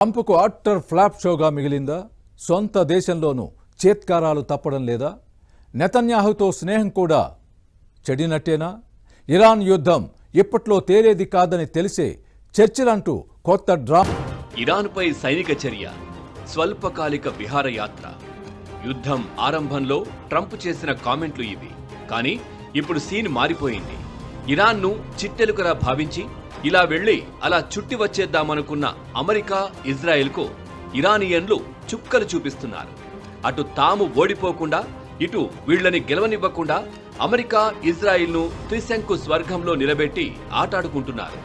ట్రంప్కు utter flop షోగా మిగిలిందా? సొంత దేశంలోనూ చేత్కారాలు తప్పడం లేదా? నెతన్యాహుతో స్నేహం కూడా చెడినట్టేనా? ఇరాన్ యుద్ధం ఇప్పట్లో తేలేది కాదని తెలిసే చర్చలంటూ కొత్త డ్రామా. ఇరాన్పై సైనిక చర్య, స్వల్పకాలిక విహారయాత్ర. యుద్ధం ఆరంభంలో ట్రంప్ చేసిన కామెంట్లు ఇవి. కానీ ఇప్పుడు సీన్ మారిపోయింది. ఇరాన్ను చిట్టెలుకలా భావించి ఇలా వెళ్లి అలా చుట్టి వచ్చేద్దామనుకున్న అమెరికా, ఇజ్రాయెల్కు ఇరానియన్లు చుక్కలు చూపిస్తున్నారు. అటు తాము ఓడిపోకుండా, ఇటు వీళ్లని గెలవనివ్వకుండా అమెరికా, ఇజ్రాయిల్ను త్రిశంకు స్వర్గంలో నిలబెట్టి ఆటాడుకుంటున్నారు.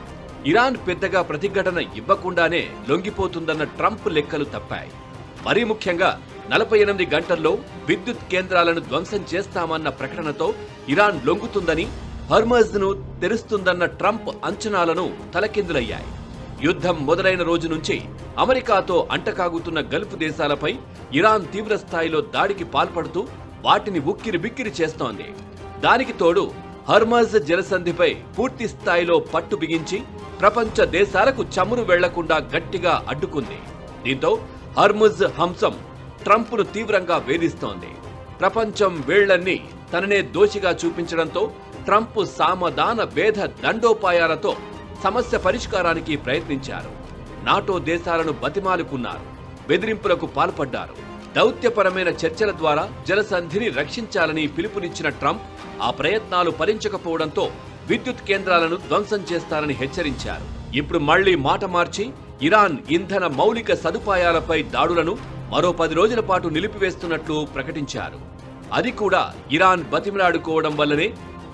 ఇరాన్ పెద్దగా ప్రతిఘటన ఇవ్వకుండానే లొంగిపోతుందన్న ట్రంప్ లెక్కలు తప్పాయి. మరీ ముఖ్యంగా 48 గంటల్లో విద్యుత్ కేంద్రాలను ధ్వంసం చేస్తామన్న ప్రకటనతో ఇరాన్ లొంగుతుందని, హర్మజ్ను తెరుస్తుందన్న ట్రంప్ అంచనాలను తలకిందులయ్యాయి. యుద్ధం మొదలైన రోజు నుంచి అమెరికాతో అంటకాగుతున్న గల్ఫ్ దేశాలపై ఇరాన్ తీవ్రస్థాయిలో దాడికి పాల్పడుతూ వాటిని ఉక్కిరి బిక్కిరి చేస్తోంది. దానికి తోడు హర్మజ్ జలసంధిపై పూర్తి స్థాయిలో పట్టు బిగించి ప్రపంచ దేశాలకు చమురు వెళ్లకుండా గట్టిగా అడ్డుకుంది. దీంతో హర్ముజ్ హంసం ట్రంప్ను తీవ్రంగా వేధిస్తోంది. ప్రపంచం వేళ్లన్నీ తననే దోషిగా చూపించడంతో ట్రంప్ సామధాన భేద దండోపాయాలతో సమస్య పరిష్కారానికి ప్రయత్నించారు. నాటో దేశాలను బతిమాలుకున్నారు, బెదిరింపులకు పాల్పడ్డారు. దౌత్యపరమైన చర్చల ద్వారా జలసంధిని రక్షించాలని పిలుపునిచ్చిన ట్రంప్ ఆ ప్రయత్నాలు ఫలించకపోవడంతో విద్యుత్ కేంద్రాలను ధ్వంసం చేస్తారని హెచ్చరించారు. ఇప్పుడు మళ్లీ మాట మార్చి ఇరాన్ ఇంధన మౌలిక సదుపాయాలపై దాడులను మరో 10 రోజుల పాటు నిలిపివేస్తున్నట్లు ప్రకటించారు. అది కూడా ఇరాన్ బతిమలాడుకోవడం వల్లనే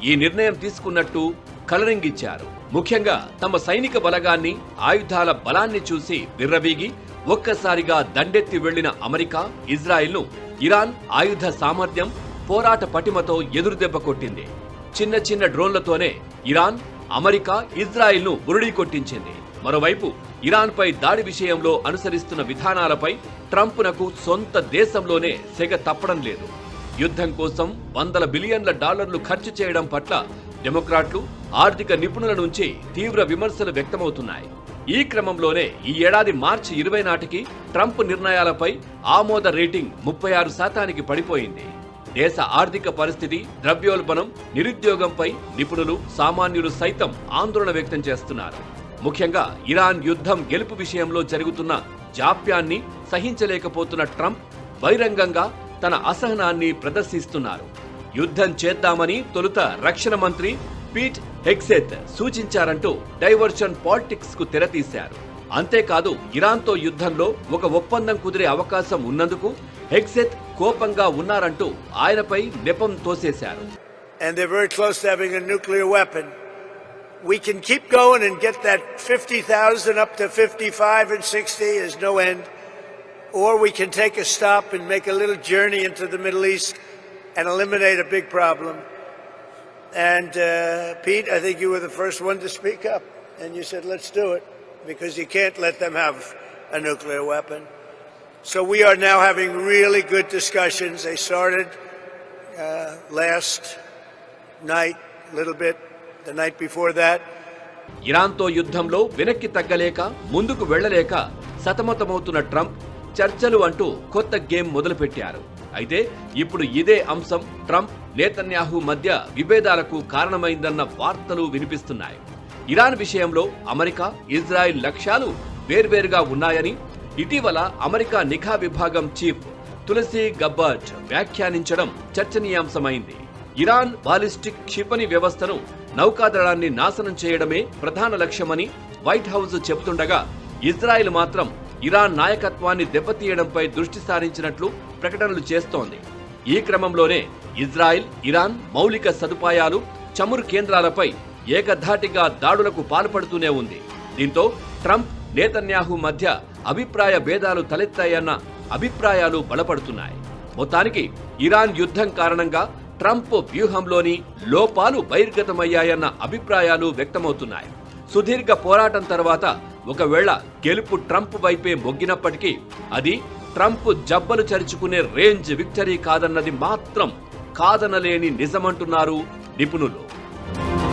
ఈ నిర్ణయం తీసుకున్నట్టు కలరింగిచ్చారు. ముఖ్యంగా తమ సైనిక బలగాన్ని, ఆయుధాల బలాన్ని చూసి విర్రవీగి ఒక్కసారిగా దండెత్తి వెళ్లిన అమెరికా, ఇజ్రాయెల్ను ఇరాన్ ఆయుధ సామర్థ్యం, పోరాట పటిమతో ఎదురుదెబ్బ కొట్టింది. చిన్న చిన్న డ్రోన్లతోనే ఇరాన్, అమెరికా, ఇజ్రాయెల్ను బురుడీ కొట్టించింది. మరోవైపు ఇరాన్పై దాడి విషయంలో అనుసరిస్తున్న విధానాలపై ట్రంప్నకు సొంత దేశంలోనే సెగ తప్పడం లేదు. యుద్ధం కోసం $100 బిలియన్ల ఖర్చు చేయడం పట్ల డెమోక్రాట్లు, ఆర్థిక నిపుణుల నుంచి తీవ్ర విమర్శలు వ్యక్తమవుతున్నాయి. ఈ క్రమంలోనే ఈ ఏడాది మార్చి 20 నాటికి ట్రంప్ నిర్ణయాలపై ఆమోద రేటింగ్ 36% పడిపోయింది. దేశ ఆర్థిక పరిస్థితి, ద్రవ్యోల్బణం, నిరుద్యోగంపై నిపుణులు, సామాన్యులు సైతం ఆందోళన వ్యక్తం చేస్తున్నారు. ముఖ్యంగా ఇరాన్ యుద్ధం గెలుపు విషయంలో జరుగుతున్న జాప్యాన్ని సహించలేకపోతున్న ట్రంప్ బహిరంగంగా తన అసహనాన్ని ప్రదర్శిస్తున్నారు. యుద్ధం చేద్దామని తొలుత రక్షణ మంత్రి పీట్ హెగ్సెత్ సూచించారంటూ డైవర్షన్ పాలిటిక్స్ కు తెరతీశారు. అంతేకాదు, ఇరాన్తో యుద్ధంలో ఒక ఒప్పందం కుదిరే అవకాశం ఉన్నందుకు హెగ్సెత్ కోపంగా ఉన్నారంటూ ఆయనపై నెపం తోసేశారు. We can keep going and get that 50,000 up to 55 and 60 is no end. Or we can take a stop and make a little journey into the Middle East and eliminate a big problem. And Pete, I think you were the first one to speak up. And you said, let's do it, because you can't let them have a nuclear weapon. So we are now having really good discussions. They started last night, a little bit. The night before that. ఇరాన్తో యుద్ధంలో వెనక్కి తగ్గలేక, ముందుకు వెళ్లలేక సతమతమవుతున్న Trump చర్చలు అంటూ కొత్త game మొదలుపెట్టారు. అయితే ఇప్పుడు ఇదే అంశం ట్రంప్, నేతన్యాహు మధ్య విభేదాలకు కారణమైందన్న వార్తలు వినిపిస్తున్నాయి. ఇరాన్ విషయంలో అమెరికా, ఇజ్రాయెల్ లక్ష్యాలు వేర్వేరుగా ఉన్నాయని ఇటీవల అమెరికా నిఘా విభాగం చీఫ్ తులసి గబ్బర్డ్ వ్యాఖ్యానించడం చర్చనీయాంశమైంది. ఇరాన్ బాలిస్టిక్ క్షిపణి వ్యవస్థను, నౌకాదళాన్ని నాశనం చేయడమే ప్రధాన లక్ష్యమని వైట్ హౌస్ చెబుతుండగా, ఇజ్రాయెల్ మాత్రం ఇరాన్ నాయకత్వాన్ని దెబ్బతీయడంపై దృష్టి సారించినట్లు ప్రకటనలు చేస్తోంది. ఈ క్రమంలోనే ఇజ్రాయెల్, ఇరాన్ మౌలిక సదుపాయాలు, చమురు కేంద్రాలపై ఏకధాటిగా దాడులకు పాల్పడుతూనే ఉంది. దీంతో ట్రంప్, నేతన్యాహు మధ్య అభిప్రాయ భేదాలు తలెత్తాయన్న అభిప్రాయాలు బలపడుతున్నాయి. మొత్తానికి ఇరాన్ యుద్ధం కారణంగా ట్రంప్ వ్యూహంలోని లోపాలు బహిర్గతమయ్యాయన్న అభిప్రాయాలు వ్యక్తమవుతున్నాయి. సుదీర్ఘ పోరాటం తర్వాత ఒకవేళ గెలుపు ట్రంప్ వైపే మొగ్గినప్పటికీ అది ట్రంప్ జబ్బలు చరుచుకునే రేంజ్ విక్టరీ కాదన్నది మాత్రం కాదనలేని నిజమంటున్నారు నిపుణులు.